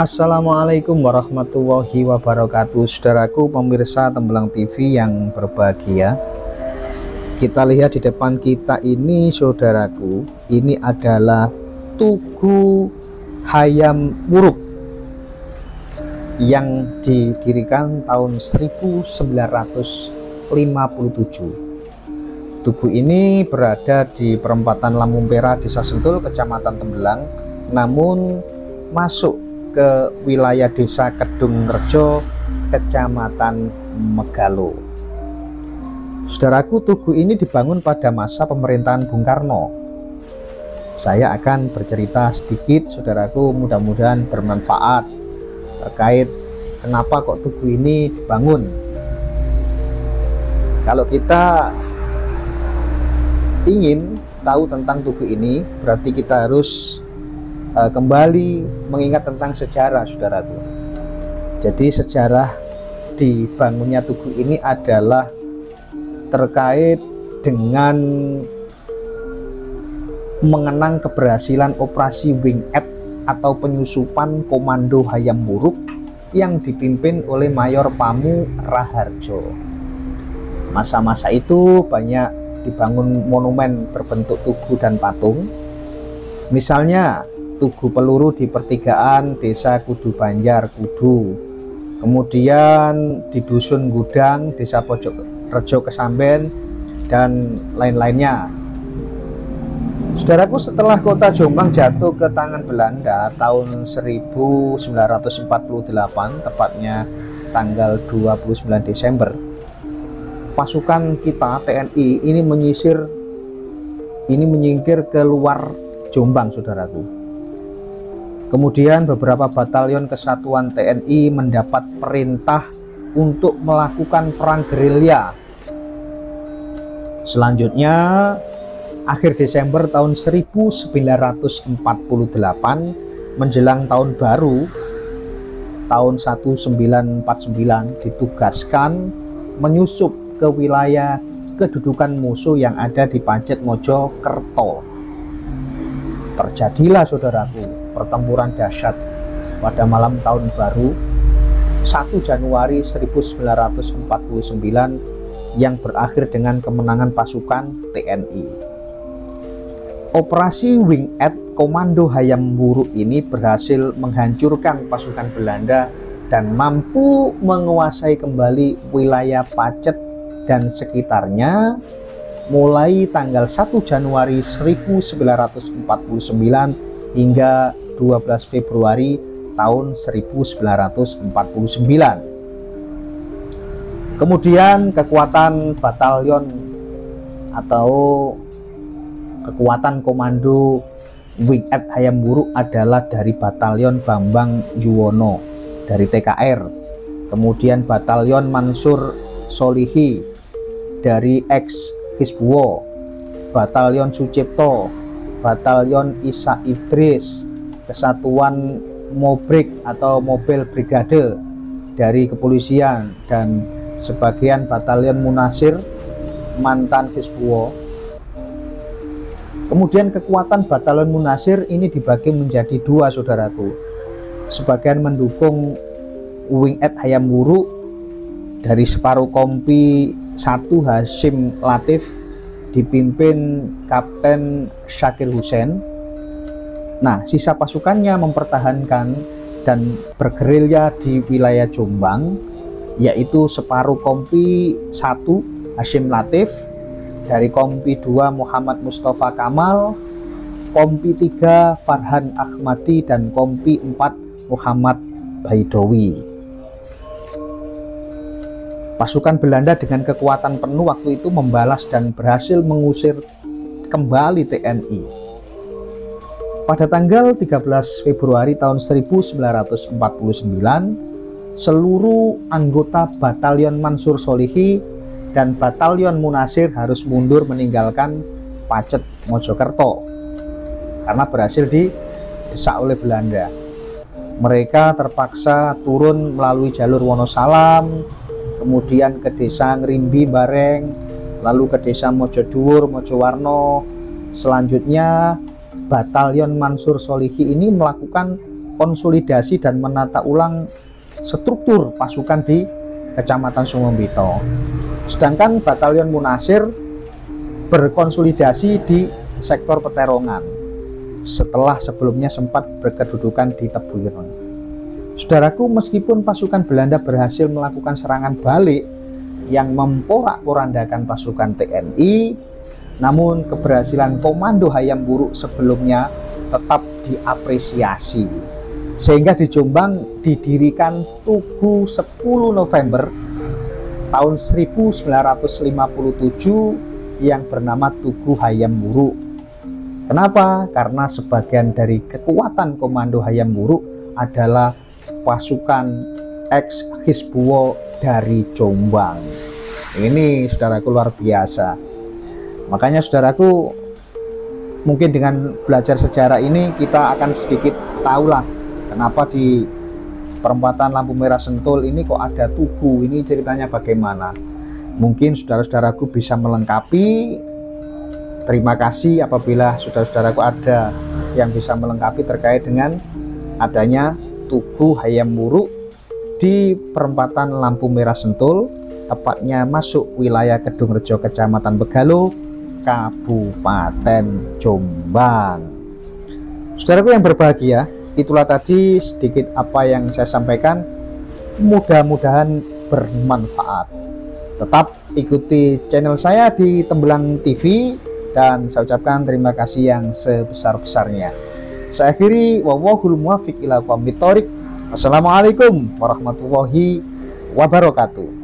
Assalamualaikum warahmatullahi wabarakatuh. Saudaraku pemirsa Tembelang TV yang berbahagia, kita lihat di depan kita ini, saudaraku, ini adalah Tugu Hayam Wuruk yang didirikan tahun 1957. Tugu ini berada di perempatan Lampu Merah, Desa Sentul, Kecamatan Tembelang, namun masuk ke wilayah Desa Kedung Rejo, Kecamatan Megalo. Saudaraku, tugu ini dibangun pada masa pemerintahan Bung Karno. Saya akan bercerita sedikit, saudaraku, mudah-mudahan bermanfaat terkait kenapa kok tugu ini dibangun. Kalau kita ingin tahu tentang tugu ini, berarti kita harus kembali mengingat tentang sejarah, saudaraku. Jadi sejarah dibangunnya tugu ini adalah terkait dengan mengenang keberhasilan operasi Wing Aid atau penyusupan Komando Hayam Wuruk yang dipimpin oleh Mayor Pamu Raharjo. Masa-masa itu banyak dibangun monumen berbentuk tugu dan patung. Misalnya Tugu Peluru di pertigaan Desa Kudu Banjar, Kudu. Kemudian di Dusun Gudang, Desa Pojok Rejo Kesamben, dan lain-lainnya. Saudaraku, setelah kota Jombang jatuh ke tangan Belanda tahun 1948, tepatnya tanggal 29 Desember, pasukan kita TNI ini menyingkir ke luar Jombang, saudaraku. Kemudian beberapa batalion kesatuan TNI mendapat perintah untuk melakukan perang gerilya. Selanjutnya, akhir Desember tahun 1948 menjelang tahun baru tahun 1949 ditugaskan menyusup ke wilayah kedudukan musuh yang ada di Pancet Mojokerto. Terjadilah, saudaraku, pertempuran dahsyat pada malam tahun baru 1 Januari 1949 yang berakhir dengan kemenangan pasukan TNI. Operasi Wing Aid Komando Hayam Wuruk ini berhasil menghancurkan pasukan Belanda dan mampu menguasai kembali wilayah Pacet dan sekitarnya mulai tanggal 1 Januari 1949 hingga 12 Februari tahun 1949. Kemudian kekuatan batalion atau kekuatan komando Wing Aid Hayam Wuruk adalah dari Batalion Bambang Yuwono dari TKR, kemudian Batalion Mansur Solihi dari ex Hizbullah, Batalion Sucipto, Batalion Isa Idris, Kesatuan Mobrik atau Mobil Brigade dari kepolisian, dan sebagian Batalion Munasir mantan Hizbullah. Kemudian kekuatan Batalion Munasir ini dibagi menjadi dua, saudaraku. Sebagian mendukung Wing Aid Hayam Wuruk dari separuh Kompi 1 Hasyim Latif dipimpin Kapten Syakir Hussein. Nah, sisa pasukannya mempertahankan dan bergerilya di wilayah Jombang, yaitu separuh Kompi 1 Hasyim Latif, dari Kompi 2 Muhammad Mustafa Kamal, Kompi 3 Farhan Ahmadi, dan Kompi 4 Muhammad Baidowi. Pasukan Belanda dengan kekuatan penuh waktu itu membalas dan berhasil mengusir kembali TNI. Pada tanggal 13 Februari tahun 1949, seluruh anggota Batalion Mansur Solihi dan Batalion Munasir harus mundur meninggalkan Pacet Mojokerto karena berhasil didesak oleh Belanda. Mereka terpaksa turun melalui jalur Wonosalam, kemudian ke desa Ngrimbi Bareng, lalu ke desa Mojodhuwur, Mojowarno. Selanjutnya Batalion Mansur Solihi ini melakukan konsolidasi dan menata ulang struktur pasukan di Kecamatan Sumombito. Sedangkan Batalion Munasir berkonsolidasi di sektor Peterongan setelah sebelumnya sempat berkedudukan di Tebuireng. Saudaraku, meskipun pasukan Belanda berhasil melakukan serangan balik yang memporak-porandakan pasukan TNI, namun keberhasilan Komando Hayam Wuruk sebelumnya tetap diapresiasi, sehingga di Jombang didirikan Tugu 10 November tahun 1957 yang bernama Tugu Hayam Wuruk. Kenapa? Karena sebagian dari kekuatan Komando Hayam Wuruk adalah pasukan ex Hizbullah dari Jombang. Ini saudaraku luar biasa. Makanya saudaraku, mungkin dengan belajar sejarah ini kita akan sedikit tahulah kenapa di perempatan lampu merah Sentul ini kok ada tugu, ini ceritanya bagaimana. Mungkin saudara-saudaraku bisa melengkapi. Terima kasih apabila saudara-saudaraku ada yang bisa melengkapi terkait dengan adanya Tugu Hayam Wuruk di perempatan lampu merah Sentul, tepatnya masuk wilayah Kedungrejo, Kecamatan Begalo, Kabupaten Jombang. Saudaraku yang berbahagia, itulah tadi sedikit apa yang saya sampaikan. Mudah-mudahan bermanfaat. Tetap ikuti channel saya di Tembelang TV dan saya ucapkan terima kasih yang sebesar-besarnya. Saya akhiri, wallahul muwaffiq ila aqwamit thoriq. Wassalamualaikum warahmatullahi wabarakatuh.